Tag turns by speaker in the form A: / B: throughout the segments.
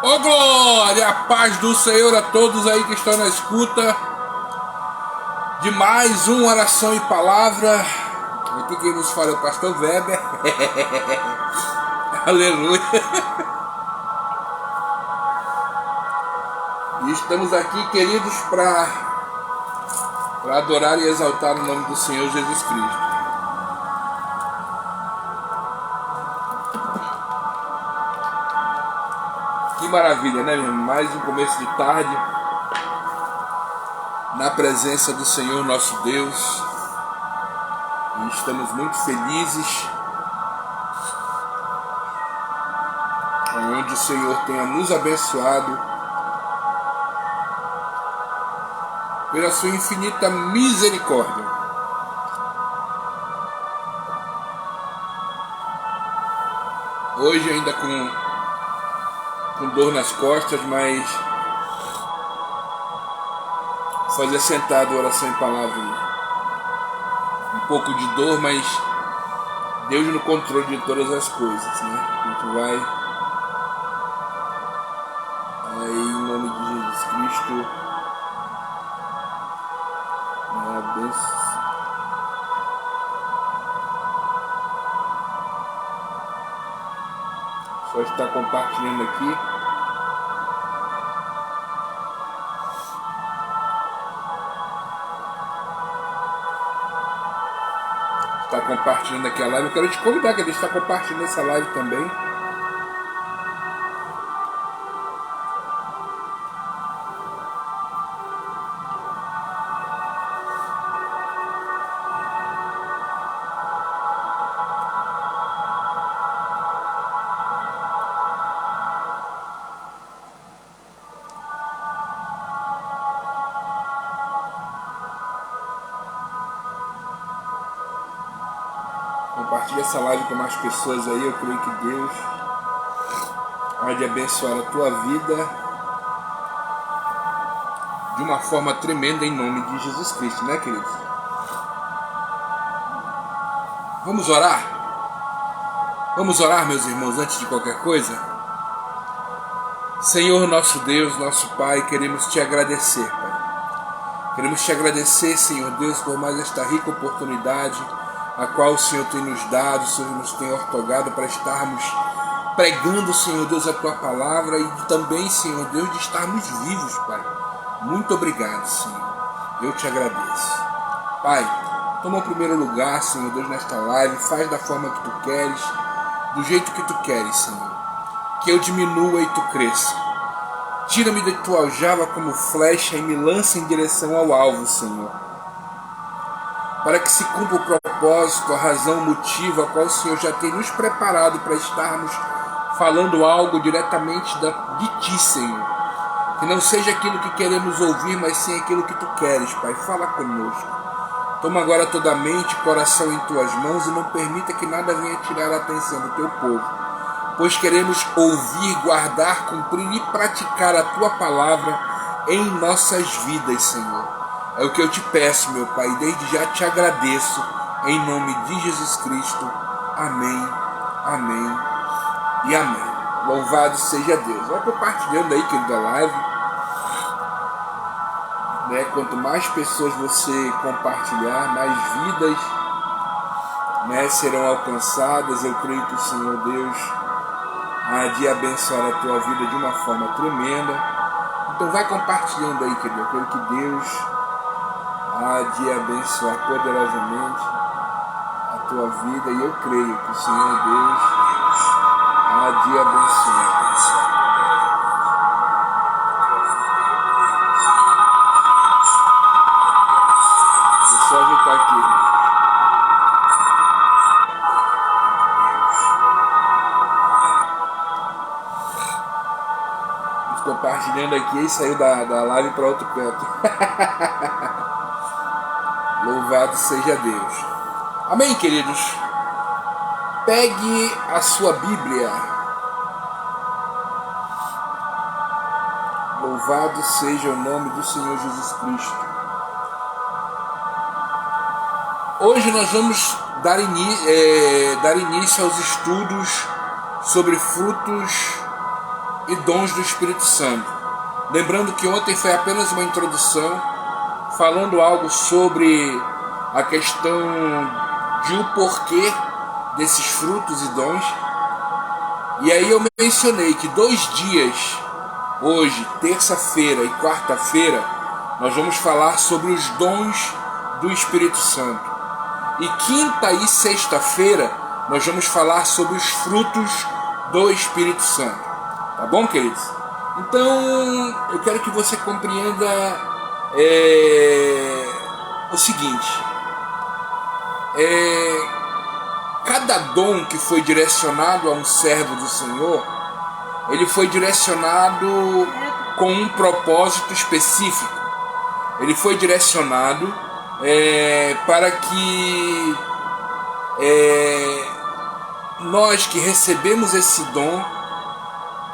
A: Ô glória, a paz do Senhor a todos aí que estão na escuta de mais uma oração e palavra. Aqui quem nos fala é o pastor Weber. Aleluia. E estamos aqui, queridos, para adorar e exaltar o nome do Senhor Jesus Cristo. Que maravilha, né, meu irmão? Mais um começo de tarde na presença do Senhor nosso Deus. E estamos muito felizes onde o Senhor tenha nos abençoado pela sua infinita misericórdia. Hoje ainda com dor nas costas, mas fazer sentado oração em palavra, um pouco de dor, mas Deus no controle de todas as coisas, né? A gente vai aí em nome de Jesus Cristo, só está compartilhando aqui. Está compartilhando aqui a live. Eu quero te convidar que ele está compartilhando essa live também. Compartilhe essa live com mais pessoas aí. Eu creio que Deus há de abençoar a tua vida de uma forma tremenda em nome de Jesus Cristo, né, queridos? Vamos orar? Vamos orar, meus irmãos, antes de qualquer coisa? Senhor nosso Deus, nosso Pai, queremos te agradecer, Pai. Queremos te agradecer, Senhor Deus, por mais esta rica oportunidade a qual o Senhor tem nos dado, o Senhor nos tem ortogado para estarmos pregando, Senhor Deus, a Tua palavra e também, Senhor Deus, de estarmos vivos, Pai. Muito obrigado, Senhor. Eu te agradeço. Pai, toma o primeiro lugar, Senhor Deus, nesta live. Faz da forma que Tu queres, do jeito que Tu queres, Senhor. Que eu diminua e Tu cresça. Tira-me de Tua aljava como flecha e me lança em direção ao alvo, Senhor. Para que se cumpra o propósito, a razão, o motivo a qual o Senhor já tem nos preparado para estarmos falando algo diretamente de Ti, Senhor. Que não seja aquilo que queremos ouvir, mas sim aquilo que Tu queres, Pai. Fala conosco. Toma agora toda a mente e coração em Tuas mãos e não permita que nada venha tirar a atenção do Teu povo. Pois queremos ouvir, guardar, cumprir e praticar a Tua palavra em nossas vidas, Senhor. É o que eu te peço, meu Pai, e desde já te agradeço, em nome de Jesus Cristo. Amém, amém e amém. Louvado seja Deus. Vai compartilhando aí, querido, a live. Né? Quanto mais pessoas você compartilhar, mais vidas, né, serão alcançadas. Eu creio que o Senhor Deus há de abençoar a tua vida de uma forma tremenda. Então vai compartilhando aí, querido. Eu creio que Deus há de abençoar poderosamente a tua vida, e eu creio que o Senhor Deus há de abençoar. Deixa eu só ajeitar aqui. Compartilhando aqui e saiu da live para outro canto. Louvado seja Deus. Amém, queridos? Pegue a sua Bíblia. Louvado seja o nome do Senhor Jesus Cristo. Hoje nós vamos dar início aos estudos sobre frutos e dons do Espírito Santo. Lembrando que ontem foi apenas uma introdução, falando algo sobre a questão de o porquê desses frutos e dons. E aí eu mencionei que 2 dias, hoje, terça-feira e quarta-feira, nós vamos falar sobre os dons do Espírito Santo. E quinta e sexta-feira, nós vamos falar sobre os frutos do Espírito Santo. Tá bom, queridos? Então, eu quero que você compreenda o seguinte. Cada dom que foi direcionado a um servo do Senhor, ele foi direcionado com um propósito específico. Ele foi direcionado para que nós que recebemos esse dom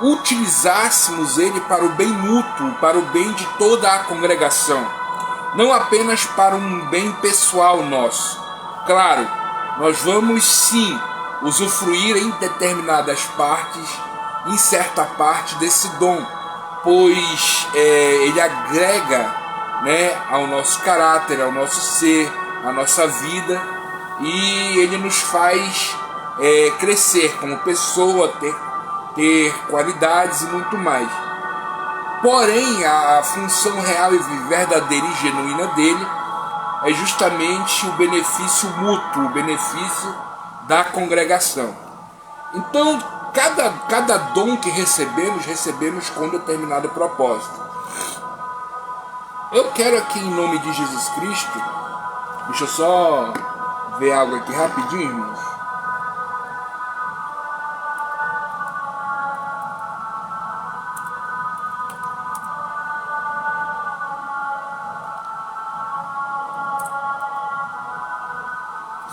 A: utilizássemos ele para o bem mútuo, para o bem de toda a congregação, não apenas para um bem pessoal nosso. Claro, nós vamos sim usufruir em determinadas partes, em certa parte desse dom, pois ele agrega, né, ao nosso caráter, ao nosso ser, à nossa vida, e ele nos faz crescer como pessoa, ter qualidades e muito mais. Porém, a função real e verdadeira e genuína dele é justamente o benefício mútuo, o benefício da congregação. Então, cada dom que recebemos com determinado propósito. Eu quero aqui, em nome de Jesus Cristo, deixa eu só ver algo aqui rapidinho, irmãos.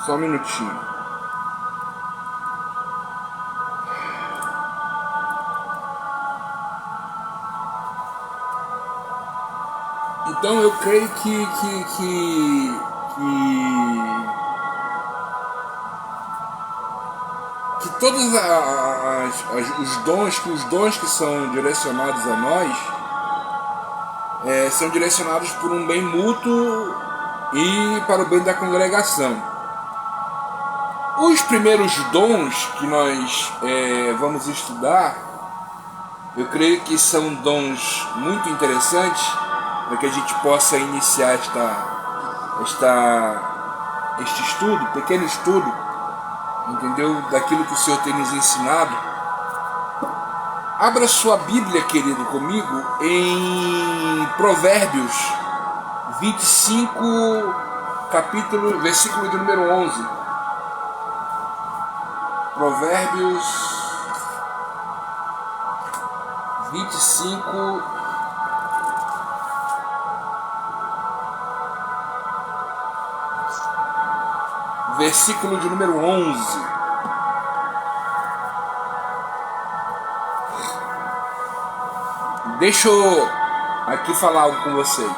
A: Só um minutinho. Então eu creio que todos os dons que são direcionados a nós são direcionados por um bem mútuo e para o bem da congregação. Os primeiros dons que nós vamos estudar, eu creio que são dons muito interessantes para que a gente possa iniciar este estudo, pequeno estudo, entendeu? Daquilo que o Senhor tem nos ensinado. Abra sua Bíblia, querido, comigo, em Provérbios 25, versículo de número 11. Provérbios 25, versículo de número 11. Deixa eu aqui falar algo com vocês.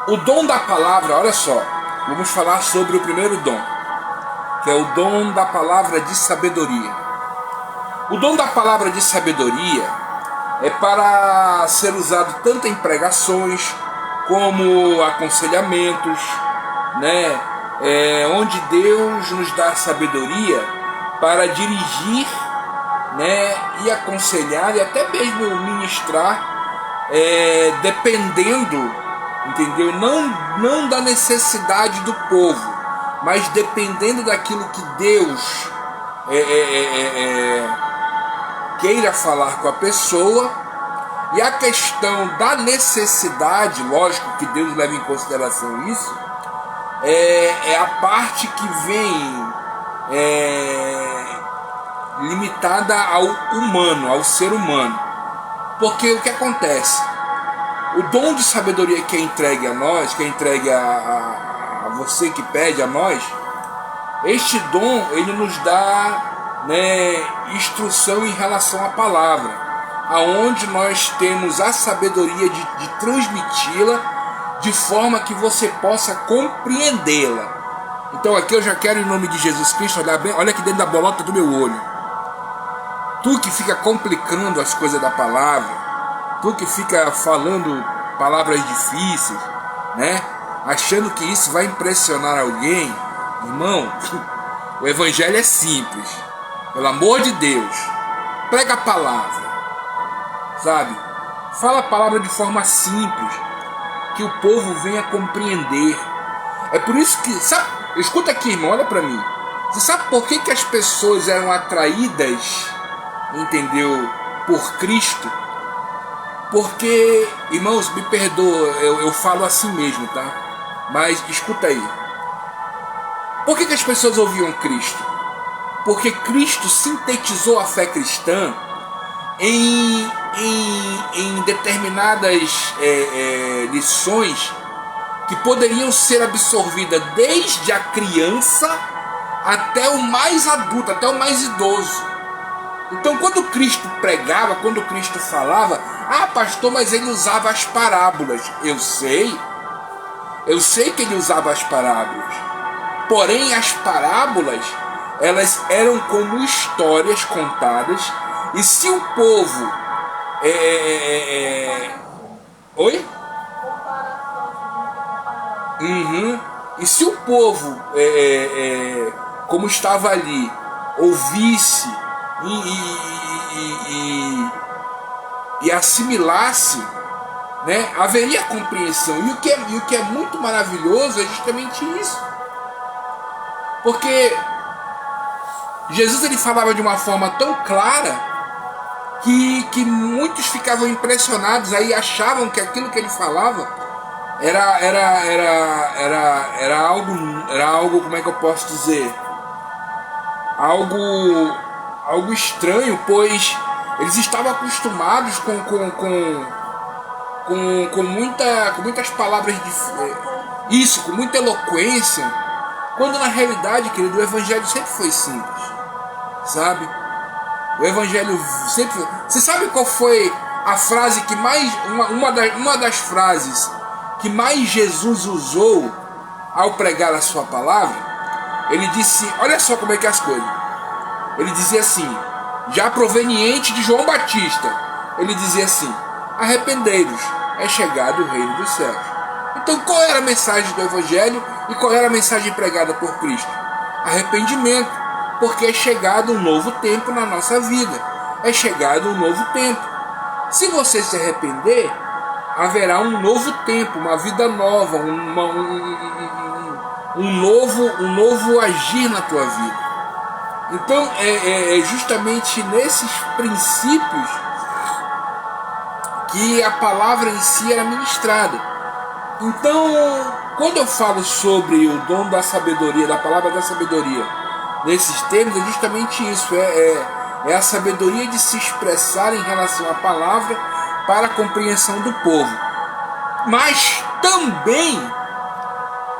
A: O dom da palavra, olha só, vamos falar sobre o primeiro dom, que é o dom da palavra de sabedoria. O dom da palavra de sabedoria é para ser usado tanto em pregações como aconselhamentos, né? Onde Deus nos dá sabedoria para dirigir, né? E aconselhar e até mesmo ministrar, dependendo, entendeu? Não da necessidade do povo, mas dependendo daquilo que Deus queira falar com a pessoa. E a questão da necessidade, lógico que Deus leva em consideração isso, é a parte que vem limitada ao humano, ao ser humano. Porque o que acontece? O dom de sabedoria que é entregue a nós, que é entregue a você que pede a nós, este dom ele nos dá, né, instrução em relação à palavra, aonde nós temos a sabedoria de transmiti-la de forma que você possa compreendê-la. Então aqui eu já quero, em nome de Jesus Cristo, olha aqui dentro da bolota do meu olho. Tu que fica complicando as coisas da palavra, tu que fica falando palavras difíceis, né? Achando que isso vai impressionar alguém, irmão, o evangelho é simples. Pelo amor de Deus, prega a palavra, sabe? Fala a palavra de forma simples, que o povo venha compreender. É por isso que, sabe, escuta aqui, irmão, olha pra mim. Você sabe por que as pessoas eram atraídas, entendeu, por Cristo? Porque, irmãos, me perdoa, eu falo assim mesmo, tá? Mas escuta aí. Por que as pessoas ouviam Cristo? Porque Cristo sintetizou a fé cristã em determinadas lições que poderiam ser absorvidas desde a criança até o mais adulto, até o mais idoso. Então, quando Cristo pregava, quando Cristo falava, pastor, mas ele usava as parábolas. Eu sei que ele usava as parábolas. Porém, as parábolas, elas eram como histórias contadas. E se o povo Oi? E se o povo como estava ali ouvisse e assimilasse, né, haveria compreensão. E o que é muito maravilhoso é justamente isso, porque Jesus ele falava de uma forma tão clara que muitos ficavam impressionados, aí achavam que aquilo que ele falava era algo, como é que eu posso dizer, algo estranho, pois eles estavam acostumados com muitas palavras com muita eloquência, quando na realidade, querido, o evangelho sempre foi simples, sabe? O evangelho sempre... Você sabe qual foi a frase que mais... Uma das frases que mais Jesus usou ao pregar a sua palavra? Ele disse... Olha só como é que é as coisas. Ele dizia assim, já proveniente de João Batista, ele dizia assim: arrependei-vos, é chegado o reino dos céus. Então qual era a mensagem do evangelho e qual era a mensagem pregada por Cristo? Arrependimento, porque é chegado um novo tempo na nossa vida. É chegado um novo tempo. Se você se arrepender, haverá um novo tempo, uma vida nova, um novo agir na tua vida. Então é justamente nesses princípios que a palavra em si era ministrada. Então, quando eu falo sobre o dom da sabedoria, da palavra da sabedoria, nesses termos, é justamente isso, é a sabedoria de se expressar em relação à palavra para a compreensão do povo. Mas também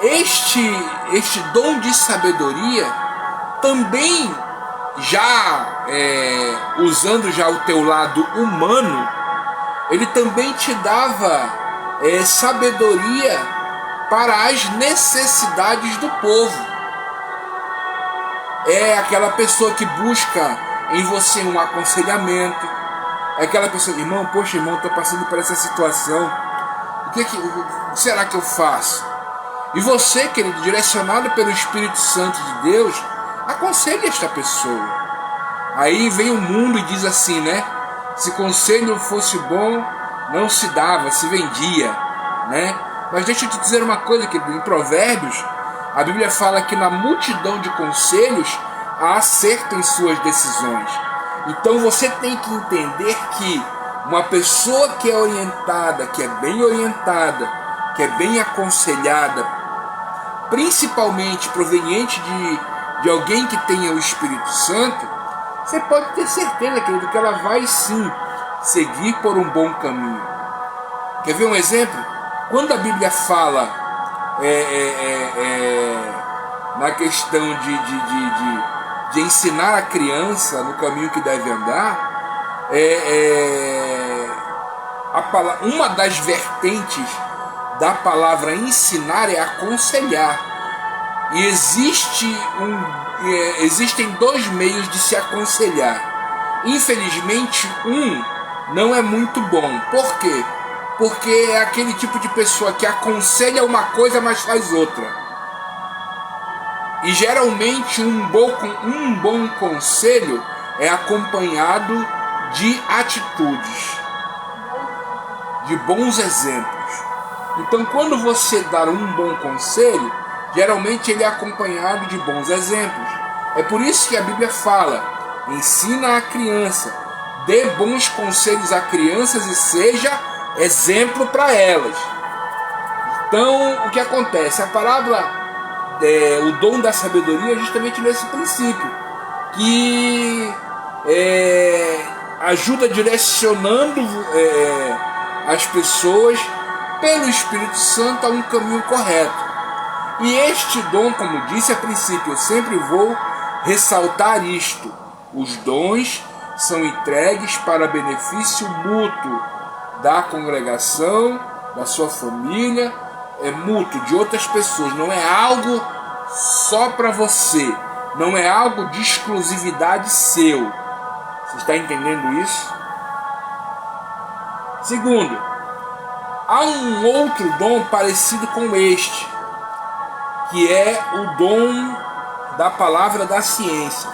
A: este dom de sabedoria, também já usando já o teu lado humano, ele também te dava sabedoria para as necessidades do povo. É aquela pessoa que busca em você um aconselhamento. É aquela pessoa, irmão, poxa, irmão, estou passando por essa situação. O que será que eu faço? E você, querido, direcionado pelo Espírito Santo de Deus, aconselhe esta pessoa. Aí vem o mundo e diz assim, né? Se conselho fosse bom, não se dava, se vendia, né? Mas deixa eu te dizer uma coisa, querido. Em Provérbios, a Bíblia fala que na multidão de conselhos há acerto em suas decisões. Então você tem que entender que uma pessoa que é orientada, que é bem aconselhada, principalmente proveniente de alguém que tenha o Espírito Santo, você pode ter certeza, querido, que ela vai sim seguir por um bom caminho. Quer ver um exemplo? Quando a Bíblia fala na questão de ensinar a criança no caminho que deve andar, uma das vertentes da palavra ensinar é aconselhar. E existem dois meios de se aconselhar. Infelizmente, não é muito bom. Por quê? Porque é aquele tipo de pessoa que aconselha uma coisa, mas faz outra. E geralmente um bom conselho é acompanhado de atitudes, de bons exemplos. Então, quando você dar um bom conselho, geralmente ele é acompanhado de bons exemplos. É por isso que a Bíblia fala: ensina a criança, dê bons conselhos a crianças e seja exemplo para elas. Então, o que acontece? A palavra, o dom da sabedoria é justamente nesse princípio, que ajuda direcionando as pessoas pelo Espírito Santo a um caminho correto. E este dom, como disse a princípio, eu sempre vou ressaltar isto: os dons são entregues para benefício mútuo da congregação, da sua família, é mútuo, de outras pessoas. Não é algo só para você, não é algo de exclusividade seu. Você está entendendo isso? Segundo, há um outro dom parecido com este, que é o dom da palavra da ciência.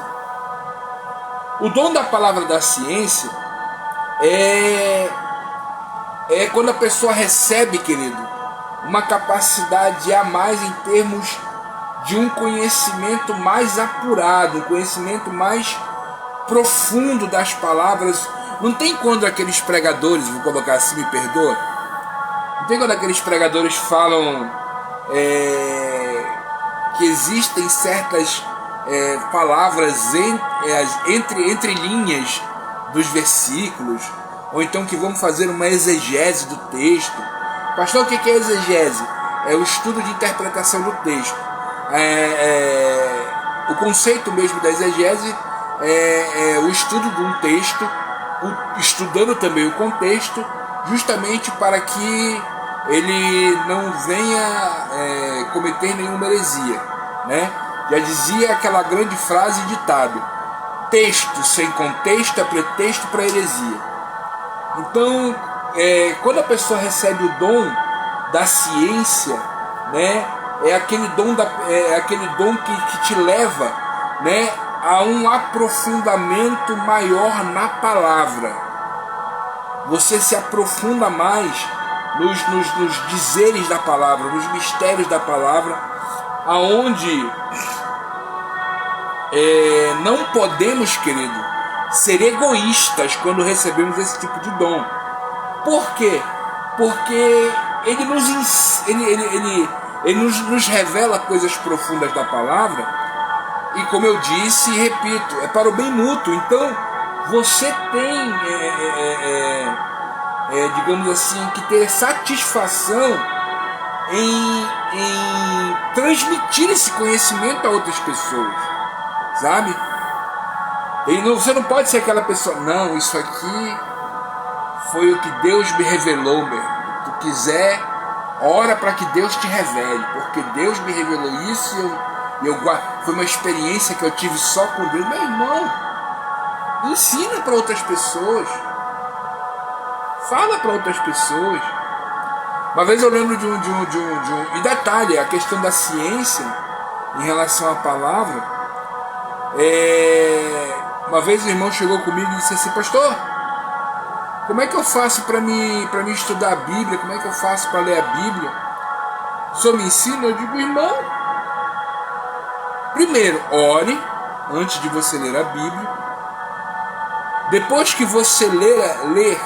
A: O dom da palavra da ciência é quando a pessoa recebe, querido, uma capacidade a mais em termos de um conhecimento mais apurado, um conhecimento mais profundo das palavras. Não tem quando aqueles pregadores, vou colocar assim, me perdoa, não tem quando aqueles pregadores falam que existem certas palavras entre linhas dos versículos, ou então que vamos fazer uma exegese do texto. Pastor, o que é exegese? É o estudo de interpretação do texto. O conceito mesmo da exegese é o estudo de um texto, estudando também o contexto, justamente para que ele não venha cometer nenhuma heresia, né? Já dizia aquela grande frase, ditado: texto sem contexto é pretexto para heresia. Então, quando a pessoa recebe o dom da ciência, né, é aquele dom que te leva, né, a um aprofundamento maior na palavra. Você se aprofunda mais nos dizeres da palavra, nos mistérios da palavra, aonde não podemos, querido, ser egoístas quando recebemos esse tipo de dom. Por quê? Porque ele nos revela coisas profundas da palavra, e como eu disse e repito, é para o bem mútuo. Então você tem, digamos assim, que ter satisfação em transmitir esse conhecimento a outras pessoas, sabe? Você não pode ser aquela pessoa: não, isso aqui foi o que Deus me revelou, meu. Se tu quiser, ora para que Deus te revele, porque Deus me revelou isso e eu foi uma experiência que eu tive só com Deus. Meu irmão, ensina para outras pessoas, fala para outras pessoas. Uma vez eu lembro de um e detalhe, a questão da ciência em relação à palavra. Uma vez o irmão chegou comigo e disse assim: pastor, como é que eu faço para me estudar a Bíblia? Como é que eu faço para ler a Bíblia? O senhor me ensina? Eu digo: irmão, primeiro ore antes de você ler a Bíblia. Depois que você ler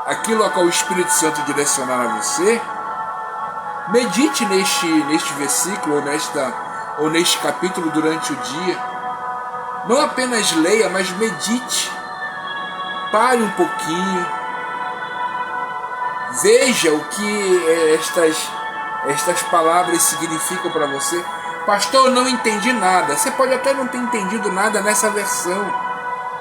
A: aquilo a qual o Espírito Santo direcionar a você, medite neste versículo ou neste capítulo durante o dia. Não apenas leia, mas medite. Pare um pouquinho. Veja o que estas palavras significam para você. Pastor, eu não entendi nada. Você pode até não ter entendido nada nessa versão,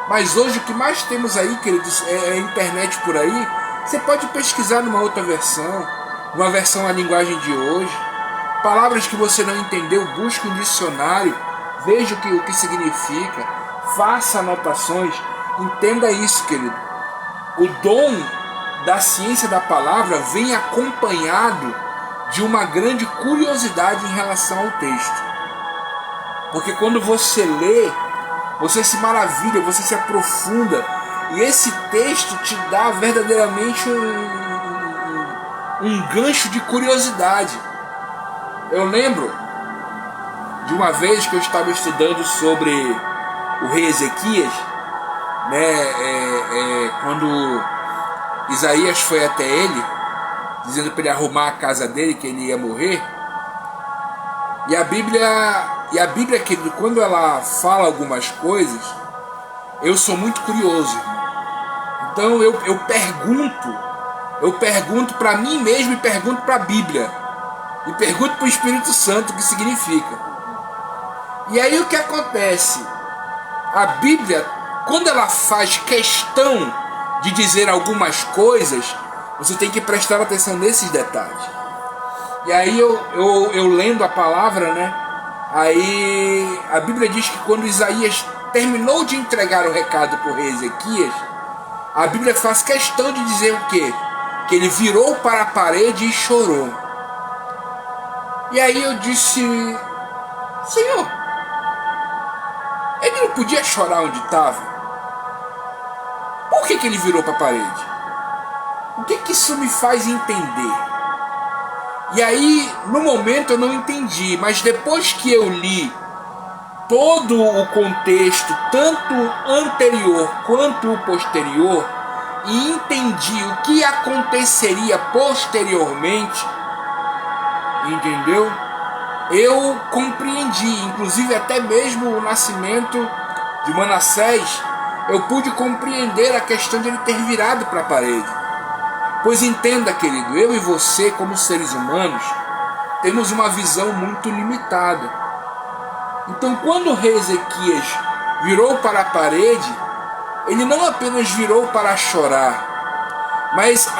A: mas hoje o que mais temos aí, queridos, é a internet por aí. Você pode pesquisar numa outra versão, uma versão à linguagem de hoje. Palavras que você não entendeu, busque um dicionário, veja o que significa. faça anotações, entenda isso, querido. O dom da ciência da palavra vem acompanhado de uma grande curiosidade em relação ao texto. Porque quando você lê, você se maravilha, você se aprofunda, e esse texto te dá verdadeiramente um gancho de curiosidade. Eu lembro de uma vez que eu estava estudando sobre o rei Ezequias, né, quando Isaías foi até ele, dizendo para ele arrumar a casa dele, que ele ia morrer. E a Bíblia, querido, quando ela fala algumas coisas, eu sou muito curioso. Então eu pergunto para mim mesmo e pergunto para a Bíblia. E pergunto para o Espírito Santo o que significa. E aí o que acontece? A Bíblia, quando ela faz questão de dizer algumas coisas, você tem que prestar atenção nesses detalhes. E aí eu lendo a palavra, né? Aí a Bíblia diz que quando Isaías terminou de entregar o recado para o rei Ezequias, a Bíblia faz questão de dizer o quê? Que ele virou para a parede e chorou. E aí eu disse: Senhor, ele não podia chorar onde estava? Por que ele virou para a parede? O que isso me faz entender? E aí, no momento eu não entendi, mas depois que eu li todo o contexto, tanto anterior quanto o posterior, e entendi o que aconteceria posteriormente, entendeu? Eu compreendi, inclusive até mesmo o nascimento de Manassés, eu pude compreender a questão de ele ter virado para a parede. Pois entenda, querido, eu e você, como seres humanos, temos uma visão muito limitada. Então, quando o rei Ezequias virou para a parede, ele não apenas virou para chorar, mas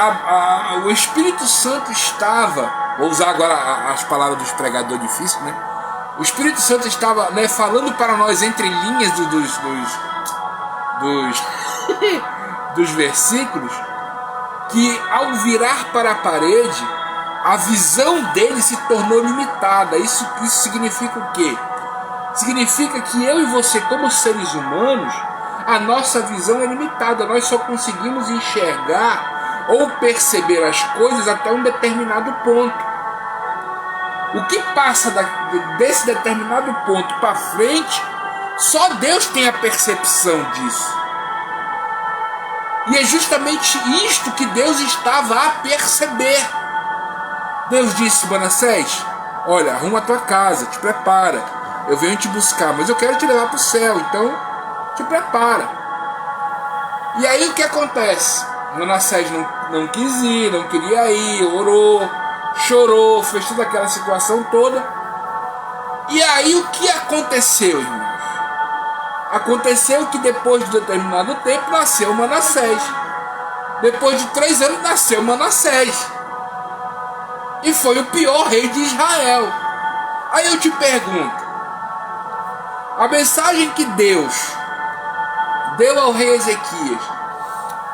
A: o Espírito Santo estava, vou usar agora as palavras dos pregadores difíceis, né? O Espírito Santo estava, né, falando para nós entre linhas dos versículos, que ao virar para a parede, a visão dele se tornou limitada. Isso significa o quê? Significa que eu e você, como seres humanos, a nossa visão é limitada. Nós só conseguimos enxergar ou perceber as coisas até um determinado ponto. O que passa desse determinado ponto para frente, só Deus tem a percepção disso. E é justamente isto que Deus estava a perceber. Deus disse: Manassés, olha, arruma a tua casa, te prepara. Eu venho te buscar, mas eu quero te levar para o céu, então te prepara. E aí o que acontece? Manassés não quis ir, não queria ir, orou, chorou, fez toda aquela situação toda. E aí o que aconteceu, irmãos? Aconteceu que depois de determinado tempo nasceu Manassés. Depois de 3 anos nasceu Manassés. E foi o pior rei de Israel. Aí eu te pergunto, a mensagem que Deus deu ao rei Ezequias,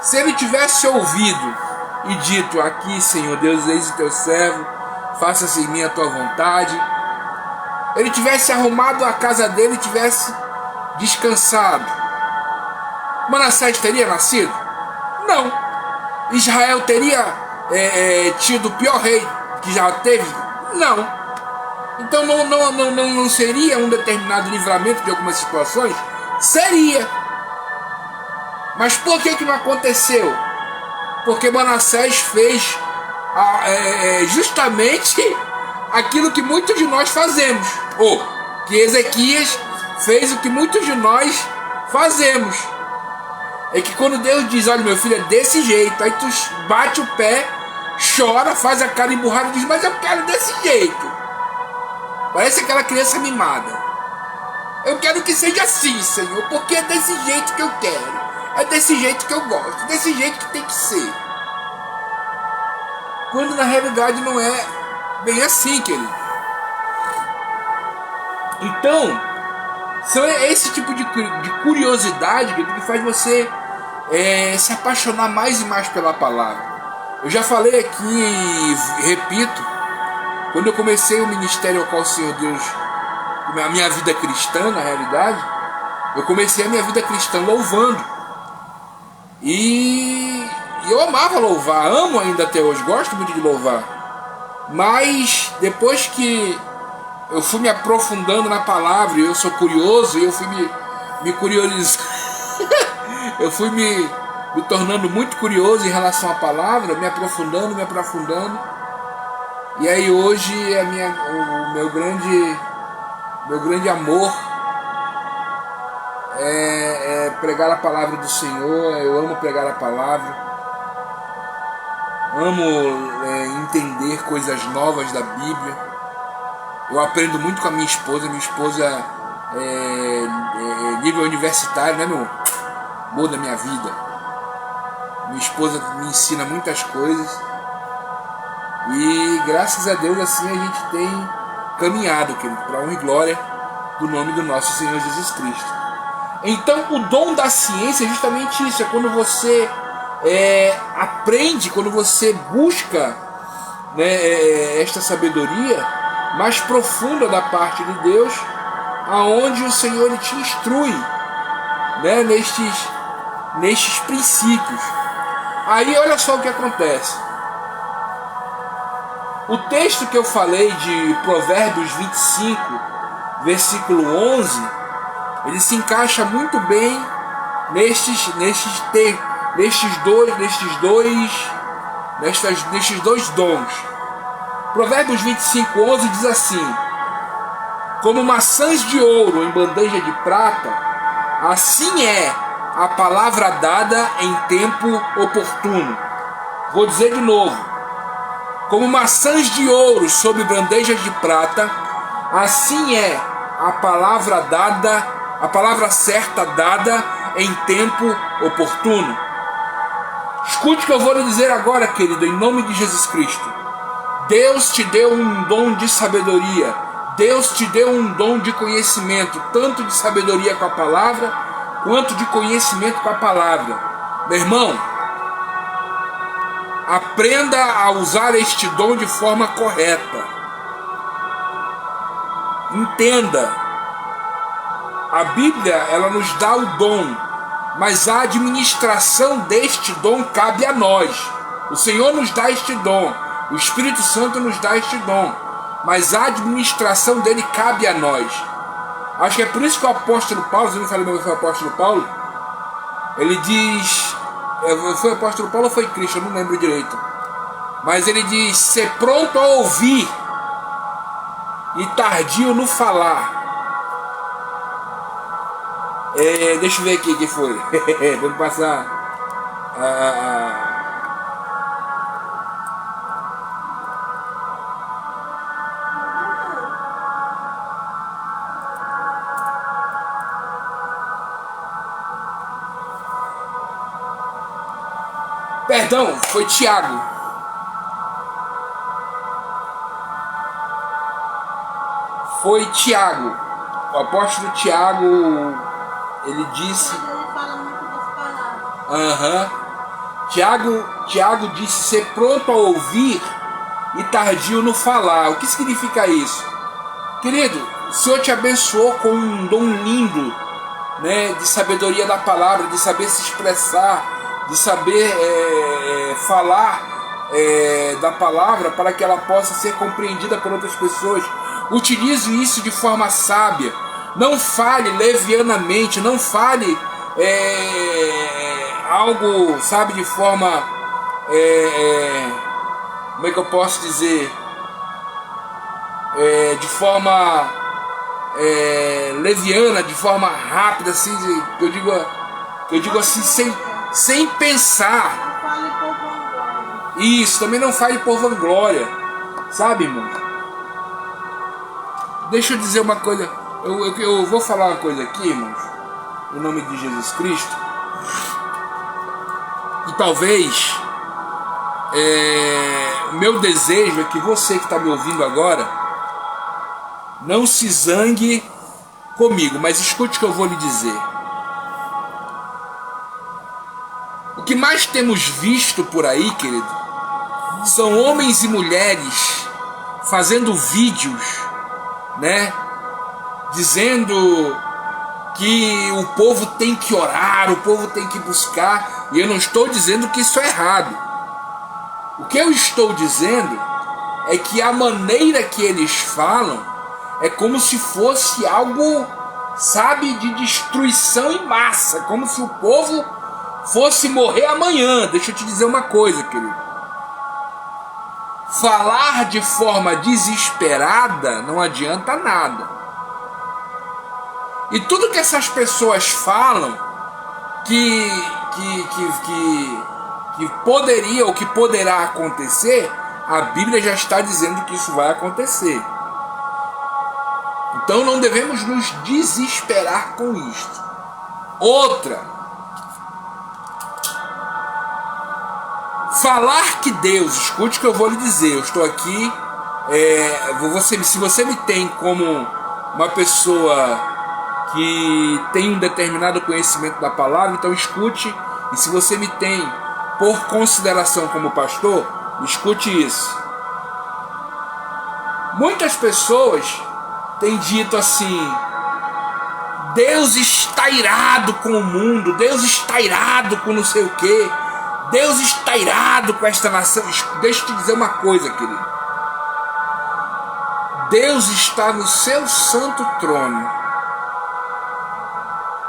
A: se ele tivesse ouvido e dito: aqui, Senhor Deus, eis o teu servo, faça-se em mim a tua vontade, ele tivesse arrumado a casa dele, tivesse descansado, Manassés teria nascido? Não. Israel teria tido o pior rei que já teve? Não. Então não seria um determinado livramento de algumas situações? Seria. Mas por que não aconteceu? Porque Manassés fez justamente aquilo que muitos de nós fazemos, ou que Ezequias fez o que muitos de nós fazemos. É que quando Deus diz: olha, meu filho, é desse jeito, aí tu bate o pé, chora, faz a cara emburrada e diz: mas eu quero desse jeito. Parece aquela criança mimada. Eu quero que seja assim, Senhor, porque é desse jeito que eu quero, é desse jeito que eu gosto, desse jeito que tem que ser. Quando na realidade não é bem assim, querido. Então, são esse tipo de curiosidade que faz você se apaixonar mais e mais pela palavra. Eu já falei aqui e repito, quando eu comecei o ministério ao qual o Senhor Deus, a minha vida cristã, na realidade, eu comecei a minha vida cristã louvando. E eu amava louvar, amo ainda até hoje, gosto muito de louvar. Mas depois que eu fui me aprofundando na palavra, e eu sou curioso, e eu fui me curiorizando, eu fui me tornando muito curioso em relação à palavra, me aprofundando. E aí hoje o meu grande amor é pregar a palavra do Senhor. Eu amo pregar a palavra, amo entender coisas novas da Bíblia. Eu aprendo muito com a minha esposa é nível universitário, né, meu amor? Muda a minha vida. Minha esposa me ensina muitas coisas. E graças a Deus assim a gente tem caminhado, querido, para a honra e glória do nome do nosso Senhor Jesus Cristo. Então o dom da ciência é justamente isso, é quando você aprende, quando você busca, né, esta sabedoria mais profunda da parte de Deus, aonde o Senhor ele te instrui, né, nestes princípios. Aí olha só o que acontece. O texto que eu falei de Provérbios 25, versículo 11, ele se encaixa muito bem nestes dois dons. Provérbios 25, 11 diz assim: como maçãs de ouro em bandeja de prata, assim é a palavra dada em tempo oportuno. Vou dizer de novo. Como maçãs de ouro sobre bandejas de prata, assim é a palavra dada, a palavra certa dada em tempo oportuno. Escute o que eu vou lhe dizer agora, querido, em nome de Jesus Cristo. Deus te deu um dom de sabedoria. Deus te deu um dom de conhecimento, tanto de sabedoria com a palavra, quanto de conhecimento com a palavra. Meu irmão, aprenda a usar este dom de forma correta. Entenda, a Bíblia ela nos dá o dom, mas a administração deste dom cabe a nós. O Senhor nos dá este dom, o Espírito Santo nos dá este dom, mas a administração dele cabe a nós. Acho que é por isso que o apóstolo Paulo, se eu não falei meu, foi o apóstolo Paulo, ele diz... Foi o apóstolo Paulo ou foi Cristo? Eu não lembro direito. Mas ele diz: ser pronto a ouvir e tardio no falar. Deixa eu ver aqui o que foi. Vamos passar. Perdão, foi Tiago. Foi Tiago. O apóstolo Tiago, ele disse...
B: Ele fala muito das palavras.
A: Tiago disse ser pronto a ouvir e tardio no falar. O que significa isso? Querido, o Senhor te abençoou com um dom lindo, né, de sabedoria da palavra, de saber se expressar, de saber falar da palavra para que ela possa ser compreendida por outras pessoas. Utilize isso de forma sábia. Não fale levianamente, não fale algo, sabe, de forma como é que eu posso dizer, de forma leviana, de forma rápida, assim, eu digo assim, sem pensar.
B: Não fale por vanglória.
A: Isso, também não fale por vanglória, sabe, irmão? Deixa eu dizer uma coisa, eu vou falar uma coisa aqui, irmãos, em nome de Jesus Cristo, e talvez o meu desejo é que você que está me ouvindo agora não se zangue comigo, mas escute o que eu vou lhe dizer. O que mais temos visto por aí, querido, são homens e mulheres fazendo vídeos, né, dizendo que o povo tem que orar, o povo tem que buscar, e eu não estou dizendo que isso é errado. O que eu estou dizendo é que a maneira que eles falam é como se fosse algo, sabe, de destruição em massa, como se o povo fosse morrer amanhã. Deixa eu te dizer uma coisa, querido. Falar de forma desesperada não adianta nada. E tudo que essas pessoas falam que poderia ou que poderá acontecer, a Bíblia já está dizendo que isso vai acontecer. Então não devemos nos desesperar com isto. Outra, falar que Deus, escute o que eu vou lhe dizer, eu estou aqui, se você me tem como uma pessoa que tem um determinado conhecimento da palavra, então escute, e se você me tem por consideração como pastor, escute isso. Muitas pessoas têm dito assim: Deus está irado com o mundo, Deus está irado com não sei o que, Deus está irado com esta nação. Deixa eu te dizer uma coisa, querido. Deus está no seu santo trono.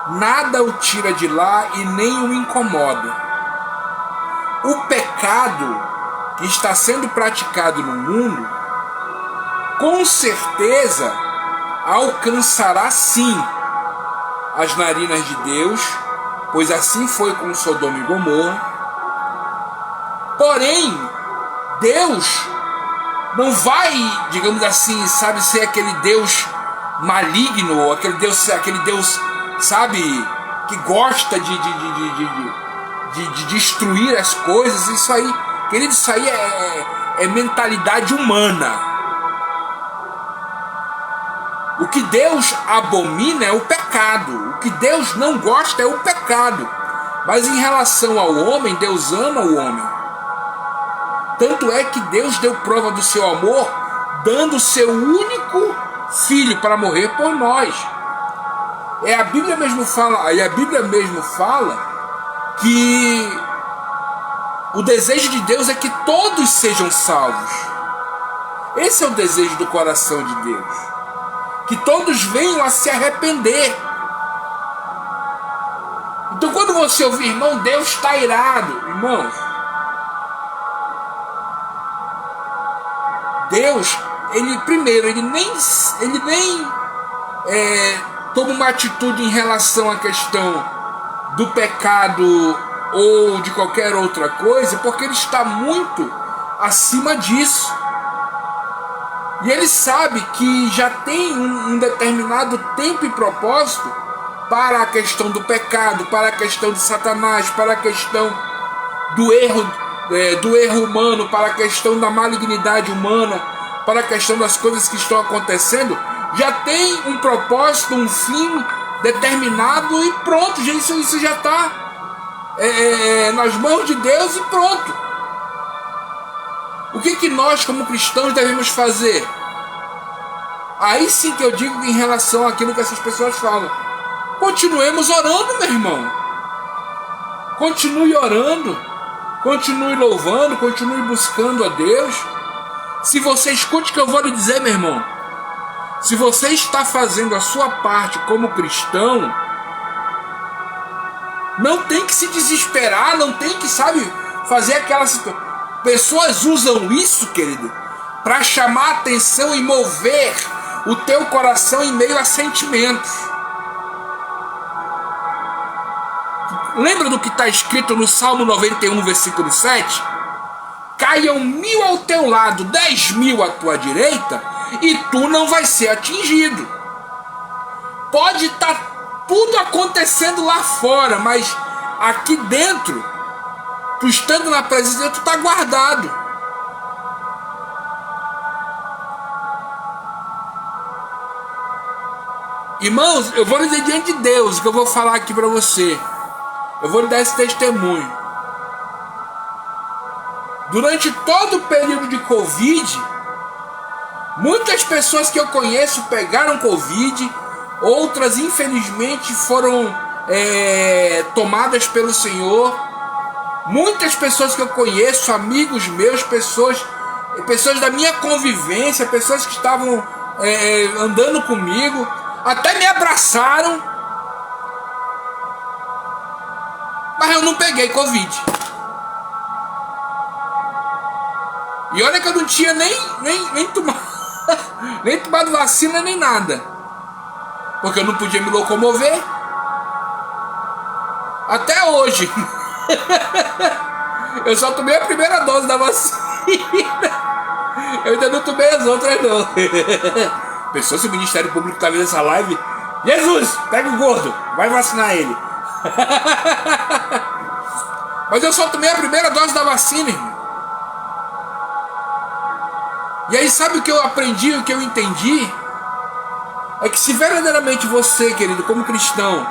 A: Nada o tira de lá e nem o incomoda. O pecado que está sendo praticado no mundo, com certeza alcançará sim as narinas de Deus, pois assim foi com Sodoma e Gomorra. Porém, Deus não vai, digamos assim, sabe, ser aquele Deus maligno, aquele Deus, sabe, que gosta de destruir as coisas. Isso aí, querido, isso aí é mentalidade humana. O que Deus abomina é o pecado. O que Deus não gosta é o pecado. Mas em relação ao homem, Deus ama o homem. Tanto é que Deus deu prova do seu amor, dando o seu único filho para morrer por nós. A Bíblia mesmo fala que o desejo de Deus é que todos sejam salvos. Esse é o desejo do coração de Deus. Que todos venham a se arrepender. Então quando você ouvir, irmão, Deus está irado, irmãos, Deus, ele nem toma uma atitude em relação à questão do pecado ou de qualquer outra coisa, porque ele está muito acima disso. E ele sabe que já tem um determinado tempo e propósito para a questão do pecado, para a questão de Satanás, para a questão do erro humano, para a questão da malignidade humana, para a questão das coisas que estão acontecendo. Já tem um propósito, um fim determinado e pronto, isso já está nas mãos de Deus e pronto. O que nós como cristãos devemos fazer? Aí sim que eu digo em relação àquilo que essas pessoas falam. Continuemos orando, meu irmão. Continue orando, continue louvando, continue buscando a Deus. Se você escute o que eu vou lhe dizer, meu irmão, se você está fazendo a sua parte como cristão, não tem que se desesperar, não tem que, sabe, fazer aquelas... Pessoas usam isso, querido, para chamar a atenção e mover o teu coração em meio a sentimentos. Lembra do que está escrito no Salmo 91, versículo 7? Caiam 1000 ao teu lado, 10.000 à tua direita, e tu não vai ser atingido. Pode estar tudo acontecendo lá fora, mas aqui dentro, tu estando na presença de Deus, tu está guardado. Irmãos, eu vou lhe dizer diante de Deus o que eu vou falar aqui para você. Eu vou lhe dar esse testemunho. durante todo o período de Covid, muitas pessoas que eu conheço pegaram Covid, outras infelizmente foram tomadas pelo Senhor. Muitas pessoas que eu conheço, amigos meus, pessoas da minha convivência, pessoas que estavam andando comigo, até me abraçaram, mas eu não peguei Covid. E olha que eu não tinha nem tomado vacina nem nada, porque eu não podia me locomover até hoje. Eu só tomei a primeira dose da vacina. Eu ainda não tomei as outras não. Pensou se o Ministério Público tá vendo essa live? Jesus, pega o gordo, vai vacinar ele. Mas eu só tomei a primeira dose da vacina, irmão. E aí sabe o que eu aprendi, o que eu entendi? É que se verdadeiramente você, querido, como cristão,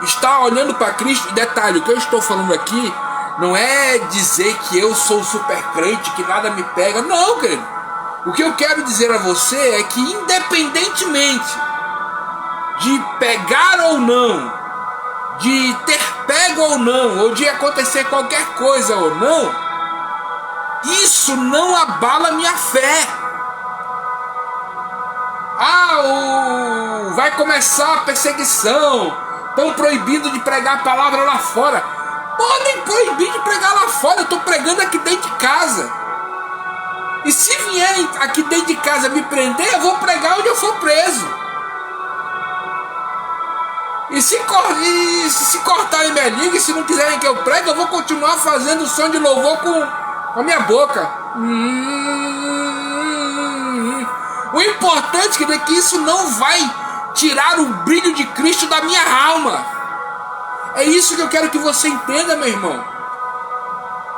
A: está olhando para Cristo, e detalhe, o que eu estou falando aqui não é dizer que eu sou super crente, que nada me pega. Não, querido. O que eu quero dizer a você é que independentemente de pegar ou não, de ter pego ou não, ou de acontecer qualquer coisa ou não, isso não abala minha fé. Vai começar a perseguição, estão proibindo de pregar a palavra lá fora. Podem proibir de pregar lá fora, eu estou pregando aqui dentro de casa. E se vier aqui dentro de casa me prender, eu vou pregar onde eu for preso. E se cortarem minha língua, e se não quiserem que eu pregue, eu vou continuar fazendo som de louvor com a minha boca. O importante é que isso não vai tirar o brilho de Cristo da minha alma. É isso que eu quero que você entenda, meu irmão.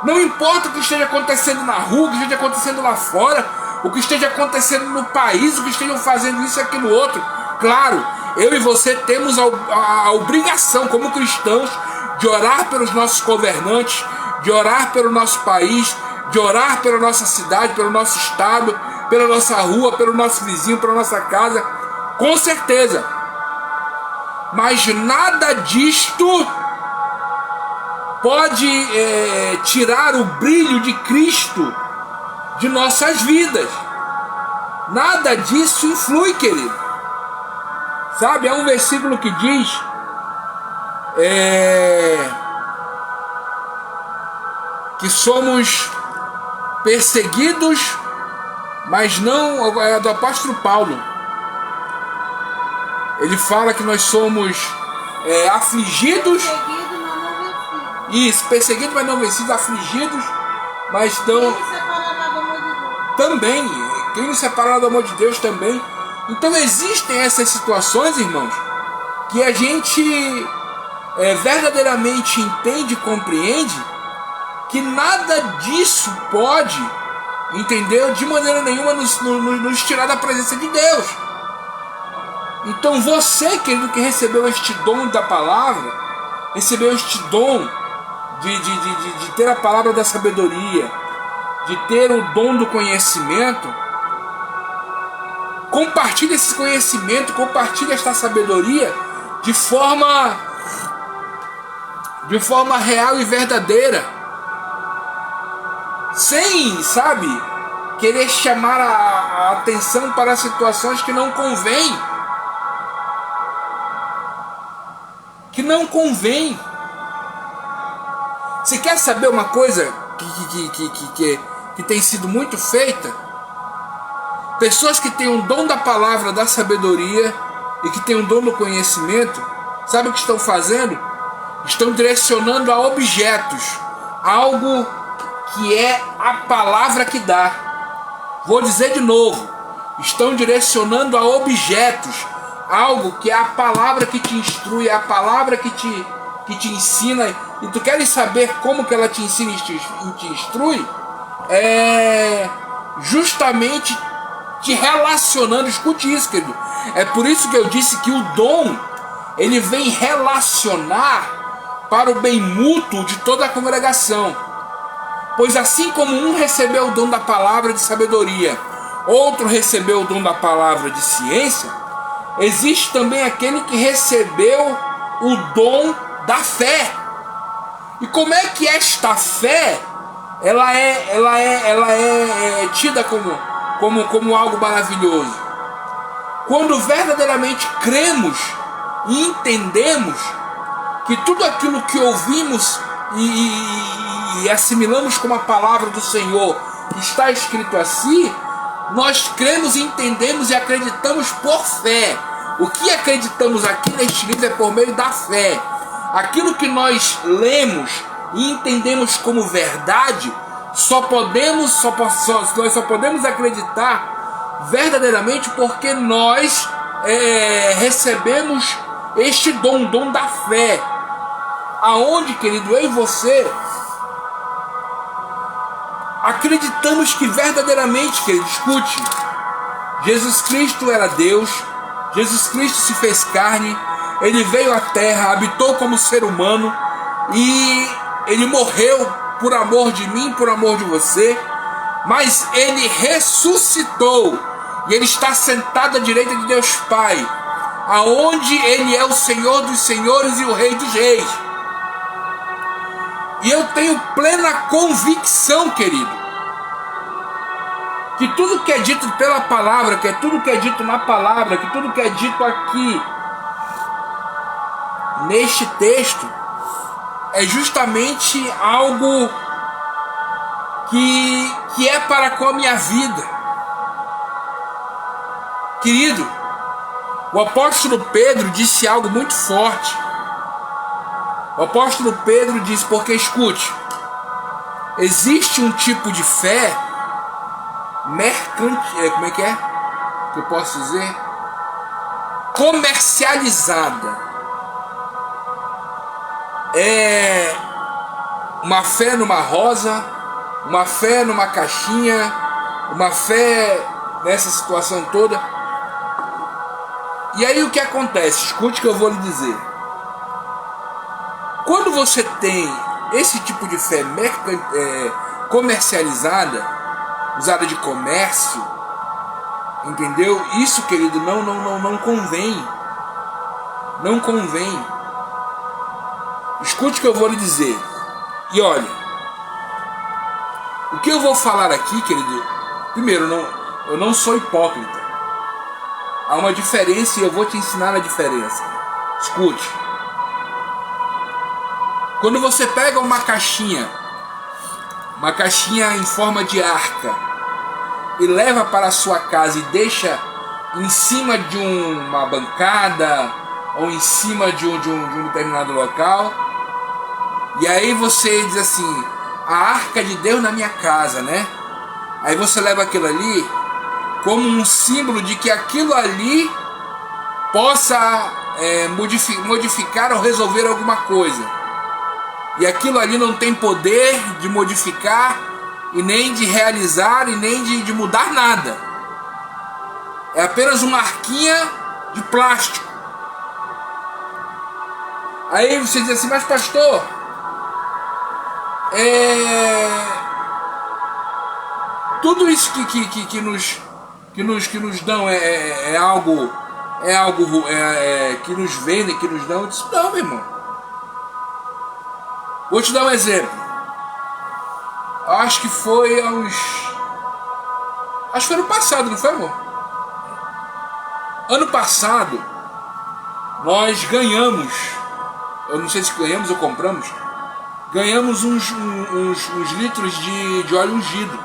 A: Não importa o que esteja acontecendo na rua, o que esteja acontecendo lá fora, o que esteja acontecendo no país, o que estejam fazendo isso e aquilo outro. Claro, eu e você temos a obrigação, como cristãos, de orar pelos nossos governantes, de orar pelo nosso país, de orar pela nossa cidade, pelo nosso estado, pela nossa rua, pelo nosso vizinho, pela nossa casa, com certeza. Mas nada disto pode tirar o brilho de Cristo de nossas vidas. Nada disso influi, querido. Sabe, há um versículo que diz que somos perseguidos, mas não, é do apóstolo Paulo. Ele fala que nós somos afligidos. Isso, perseguidos, mas não vencidos, afligidos, mas não. Também, quem nos separar do amor de Deus também. Então existem essas situações, irmãos, que a gente verdadeiramente entende e compreende que nada disso pode, entendeu, de maneira nenhuma nos tirar da presença de Deus. Então você, querido, que recebeu este dom da palavra, recebeu este dom de ter a palavra da sabedoria, de ter o dom do conhecimento, compartilhe esse conhecimento, compartilhe esta sabedoria de forma real e verdadeira, sem, sabe, querer chamar a atenção para situações que não convém. Você quer saber uma coisa que tem sido muito feita? Pessoas que têm o dom da palavra, da sabedoria e que têm o dom do conhecimento, sabe o que estão fazendo? Estão direcionando a objetos, algo que é a palavra que dá. Vou dizer de novo, estão direcionando a objetos, algo que é a palavra que te instrui, é a palavra que te ensina. E tu queres saber como que ela te ensina e te instrui? É justamente te relacionando. Escute isso, querido. É por isso que eu disse que o dom, ele vem relacionar para o bem mútuo de toda a congregação. Pois assim como um recebeu o dom da palavra de sabedoria, outro recebeu o dom da palavra de ciência, existe também aquele que recebeu o dom da fé. E como é que esta fé ela é tida como algo maravilhoso? Quando verdadeiramente cremos e entendemos que tudo aquilo que ouvimos e assimilamos como a palavra do Senhor está escrito assim, nós cremos, entendemos e acreditamos por fé. O que acreditamos aqui neste livro é por meio da fé. Aquilo que nós lemos e entendemos como verdade, nós só podemos acreditar verdadeiramente porque nós recebemos este dom, o dom da fé. Aonde, querido, eu e você acreditamos que verdadeiramente, querido, escute, Jesus Cristo era Deus, Jesus Cristo se fez carne, Ele veio à terra, habitou como ser humano e Ele morreu por amor de mim, por amor de você, mas Ele ressuscitou e Ele está sentado à direita de Deus Pai, aonde Ele é o Senhor dos senhores e o Rei dos reis. E eu tenho plena convicção, querido, que tudo que é dito pela palavra, que é tudo que é dito na palavra, que tudo que é dito aqui neste texto é justamente algo que é para com a minha vida. Querido, o apóstolo Pedro disse algo muito forte. O apóstolo Pedro disse, porque escute, existe um tipo de fé mercantil, como é que eu posso dizer? Comercializada. É uma fé numa rosa, uma fé numa caixinha, uma fé nessa situação toda. E aí o que acontece? Escute o que eu vou lhe dizer. Quando você tem esse tipo de fé comercializada, usada de comércio, entendeu? Isso, querido, não convém. Não convém. Escute o que eu vou lhe dizer. E olha, o que eu vou falar aqui, querido, primeiro, eu não sou hipócrita. Há uma diferença e eu vou te ensinar a diferença. Escute. Quando você pega uma caixinha em forma de arca, e leva para a sua casa e deixa em cima de uma bancada ou em cima de um determinado local, e aí você diz assim, a arca de Deus na minha casa, né? Aí você leva aquilo ali como um símbolo de que aquilo ali possa modificar ou resolver alguma coisa. E aquilo ali não tem poder de modificar e nem de realizar e nem de mudar nada. É apenas uma arquinha de plástico. Aí você diz assim, mas pastor, tudo isso que nos dão é algo que nos vendem, que nos dão. Eu disse, não, meu irmão. Vou te dar um exemplo. Acho que foi ano passado, não foi, amor? Ano passado nós ganhamos, eu não sei se ganhamos ou compramos, ganhamos uns litros de óleo ungido.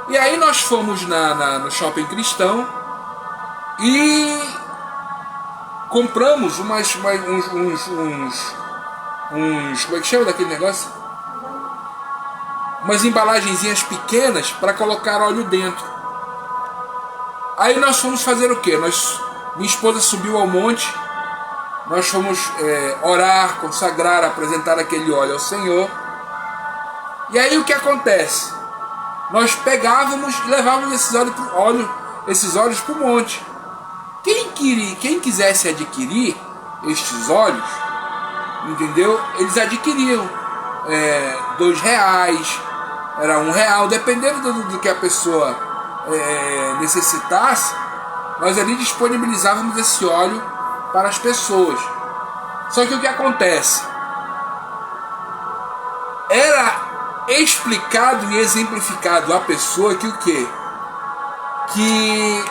A: E aí nós fomos no shopping cristão e compramos uns como é que chama daquele negócio? Umas embalagenzinhas pequenas para colocar óleo dentro. Aí nós fomos fazer o quê? Minha esposa subiu ao monte, nós fomos orar, consagrar, apresentar aquele óleo ao Senhor. E aí o que acontece? Nós pegávamos e levávamos esses óleos para o monte. Quem quisesse adquirir estes óleos, entendeu? Eles adquiriam. R$2, era R$1, dependendo do que a pessoa necessitasse, nós ali disponibilizávamos esse óleo para as pessoas. Só que o que acontece? Era explicado e exemplificado à pessoa que o quê? Que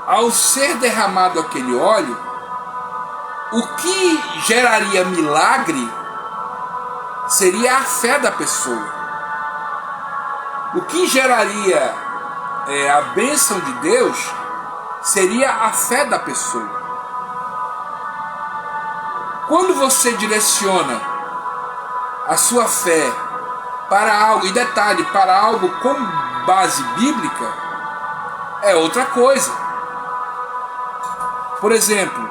A: ao ser derramado aquele óleo, o que geraria milagre seria a fé da pessoa. O que geraria a bênção de Deus seria a fé da pessoa. Quando você direciona a sua fé para algo, e detalhe, para algo com base bíblica, é outra coisa. Por exemplo,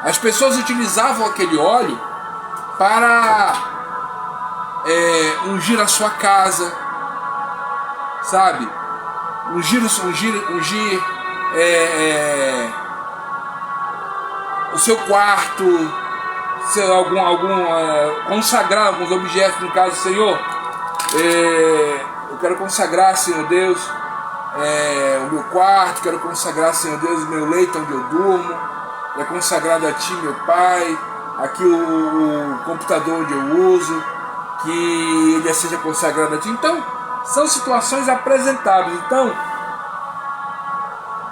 A: as pessoas utilizavam aquele óleo para ungir a sua casa, sabe? Ungir o seu quarto, consagrar alguns objetos, no caso, Senhor, eu quero consagrar, Senhor Deus, o meu quarto, quero consagrar, Senhor Deus, o meu leito onde eu durmo, é consagrado a Ti, meu Pai, aqui o computador onde eu uso, que ele seja consagrado a Ti. Então, são situações apresentáveis. Então,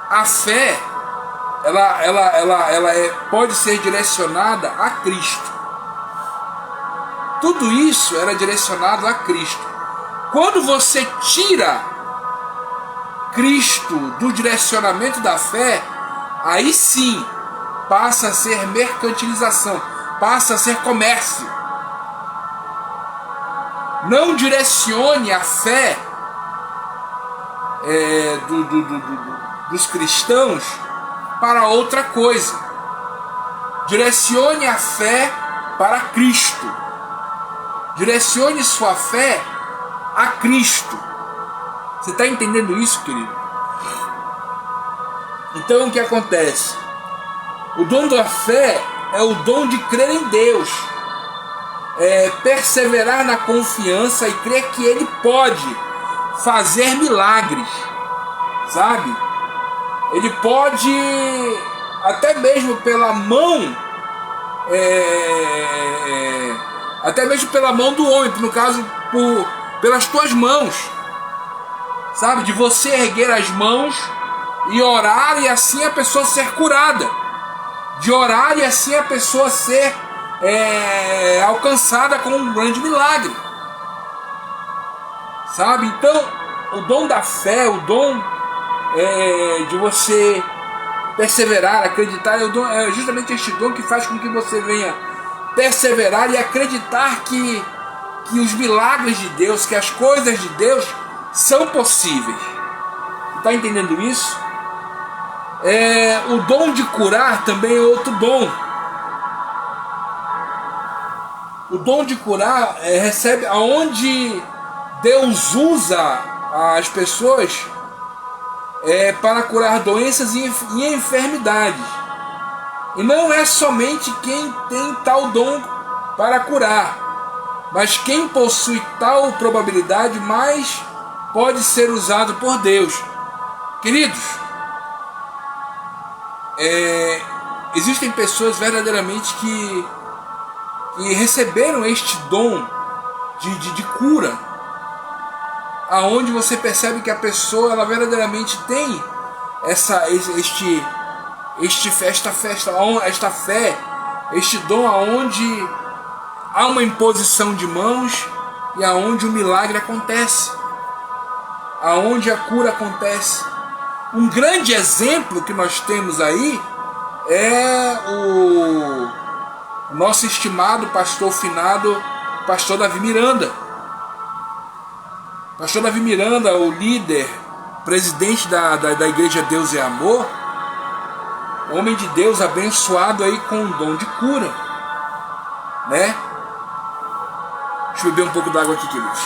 A: a fé, ela pode ser direcionada a Cristo. Tudo isso era direcionado a Cristo. Quando você tira Cristo do direcionamento da fé, aí sim passa a ser mercantilização, passa a ser comércio. Não direcione a fé dos cristãos para outra coisa. Direcione a fé para Cristo. Direcione sua fé a Cristo. Você está entendendo isso, querido? Então o que acontece? O dom da fé é o dom de crer em Deus, perseverar na confiança e crer que Ele pode fazer milagres, sabe? Ele pode, até mesmo pela mão, até mesmo pela mão do homem, no caso, pelas tuas mãos, sabe? De você erguer as mãos e orar e assim a pessoa ser curada, de orar e assim a pessoa ser alcançada com um grande milagre, sabe? Então, o dom da fé, o dom de você perseverar, acreditar, é justamente este dom que faz com que você venha perseverar e acreditar que os milagres de Deus, que as coisas de Deus são possíveis. Está entendendo isso? O dom de curar também é outro dom. O dom de curar recebe aonde Deus usa as pessoas para curar doenças e enfermidades. E não é somente quem tem tal dom para curar, mas quem possui tal probabilidade mais pode ser usado por Deus. Queridos, existem pessoas verdadeiramente que receberam este dom de cura, aonde você percebe que a pessoa ela verdadeiramente tem esta fé, este dom, aonde há uma imposição de mãos e aonde o milagre acontece, aonde a cura acontece. Um grande exemplo que nós temos aí é o nosso estimado pastor finado, pastor Davi Miranda. Pastor Davi Miranda, o líder, presidente da Igreja Deus é Amor, homem de Deus abençoado aí com o dom de cura, né? Deixa eu beber um pouco d'água aqui, queridos.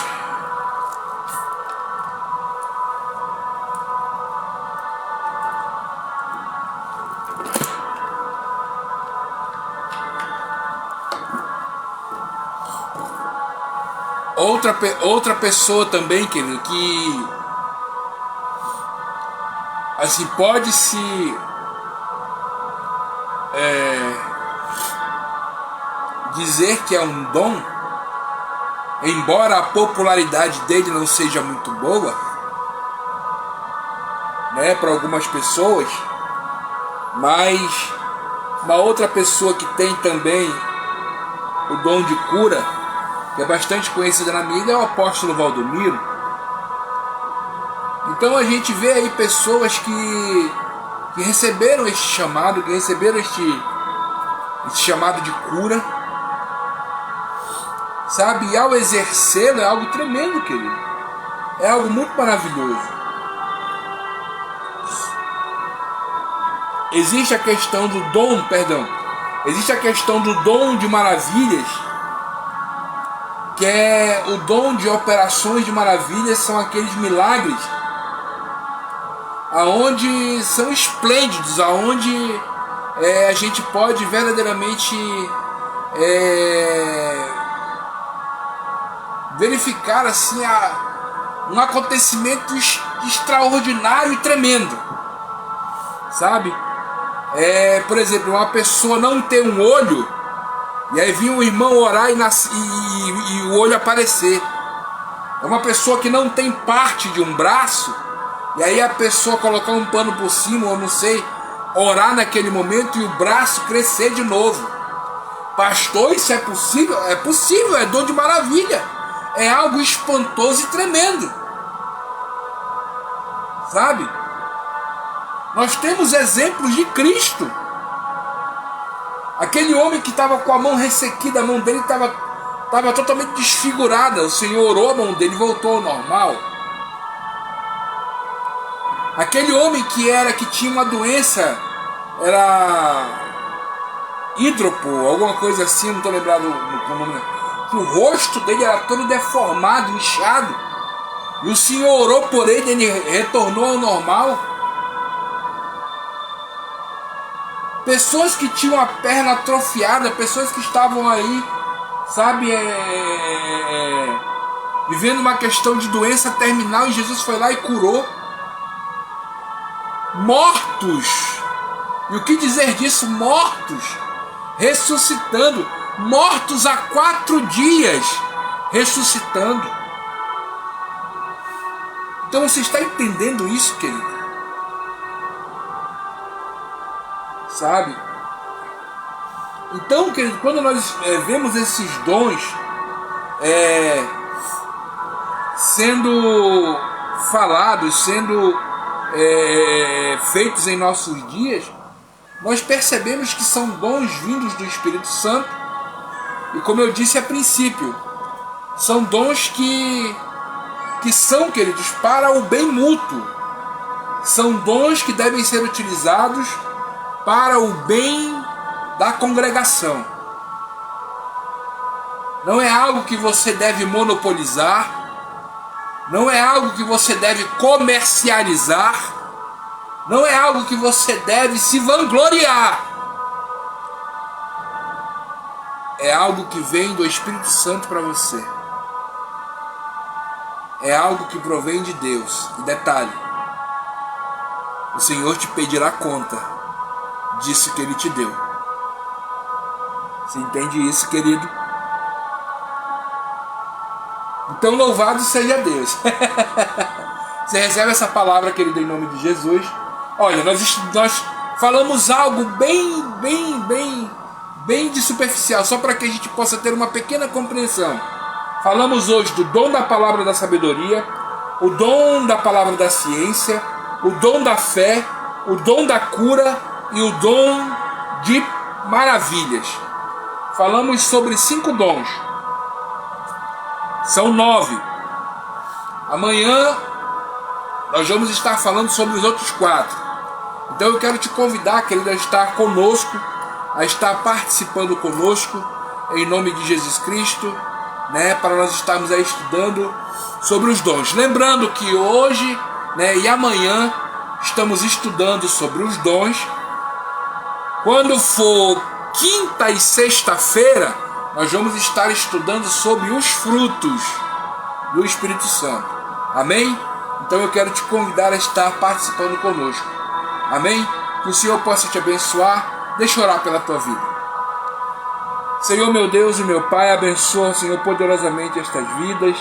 A: Outra pessoa também, querido, que assim pode-se dizer que é um dom, embora a popularidade dele não seja muito boa, né, para algumas pessoas, mas uma outra pessoa que tem também o dom de cura, que é bastante conhecida na mídia, é o apóstolo Valdomiro. Então a gente vê aí pessoas que receberam este chamado, que receberam este chamado de cura, sabe? E ao exercê-lo é algo tremendo, querido. É algo muito maravilhoso. Existe a questão do dom, existe a questão do dom de maravilhas, que é o dom de operações de maravilhas, são aqueles milagres aonde são esplêndidos, aonde a gente pode verdadeiramente verificar assim um acontecimento extraordinário e tremendo, sabe? Por exemplo, uma pessoa não ter um olho, e aí vinha um irmão orar e o olho aparecer. É uma pessoa que não tem parte de um braço, e aí a pessoa colocar um pano por cima, ou não sei, orar naquele momento e o braço crescer de novo. Pastor, isso é possível? É possível, é dom de maravilha. É algo espantoso e tremendo, sabe? Nós temos exemplos de Cristo. Aquele homem que estava com a mão ressequida, a mão dele estava totalmente desfigurada. O Senhor orou, a mão dele voltou ao normal. Aquele homem que tinha uma doença, era hidropo, alguma coisa assim, não estou lembrado do nome. O rosto dele era todo deformado, inchado. E o Senhor orou por ele, ele retornou ao normal. Pessoas que tinham a perna atrofiada, pessoas que estavam aí, sabe, vivendo uma questão de doença terminal, e Jesus foi lá e curou. Mortos, e o que dizer disso? Mortos ressuscitando, mortos há 4 dias ressuscitando. Então você está entendendo isso, querido? Sabe? Então, querido, quando nós vemos esses dons sendo falados, sendo feitos em nossos dias, nós percebemos que são dons vindos do Espírito Santo, e como eu disse a princípio, são dons que são, queridos, para o bem mútuo, são dons que devem ser utilizados para o bem da congregação. Não é algo que você deve monopolizar, não é algo que você deve comercializar, não é algo que você deve se vangloriar. É algo que vem do Espírito Santo para você. É algo que provém de Deus. E detalhe, o Senhor te pedirá conta disso que Ele te deu. Você entende isso, querido? Então louvado seja Deus. Você recebe essa palavra, querido, em nome de Jesus. Olha, nós falamos algo bem de superficial, só para que a gente possa ter uma pequena compreensão. Falamos hoje do dom da palavra da sabedoria, o dom da palavra da ciência, o dom da fé, o dom da cura e o dom de maravilhas. Falamos sobre 5 dons. São 9. Amanhã nós vamos estar falando sobre os outros 4. Então eu quero te convidar, querido, a estar conosco, a estar participando conosco, em nome de Jesus Cristo, né, para nós estarmos aí estudando sobre os dons. Lembrando que hoje, né, e amanhã estamos estudando sobre os dons. Quando for quinta e sexta-feira, nós vamos estar estudando sobre os frutos. do Espírito Santo. Amém? Então eu quero te convidar a estar participando conosco. Amém? Que o Senhor possa te abençoar. Deixa eu orar pela tua vida. Senhor meu Deus e meu Pai, abençoa, Senhor, poderosamente estas vidas.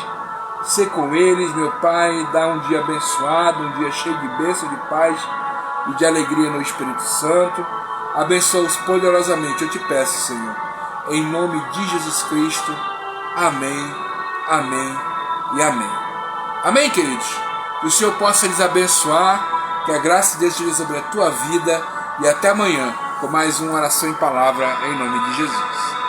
A: Sê com eles, meu Pai, dá um dia abençoado, um dia cheio de bênção, de paz e de alegria no Espírito Santo. Abençoa-os poderosamente, eu te peço, Senhor, em nome de Jesus Cristo. Amém, amém e amém. Amém, queridos? Que o Senhor possa lhes abençoar, que a graça de Deus esteja sobre a tua vida, e até amanhã com mais uma oração em palavra, em nome de Jesus.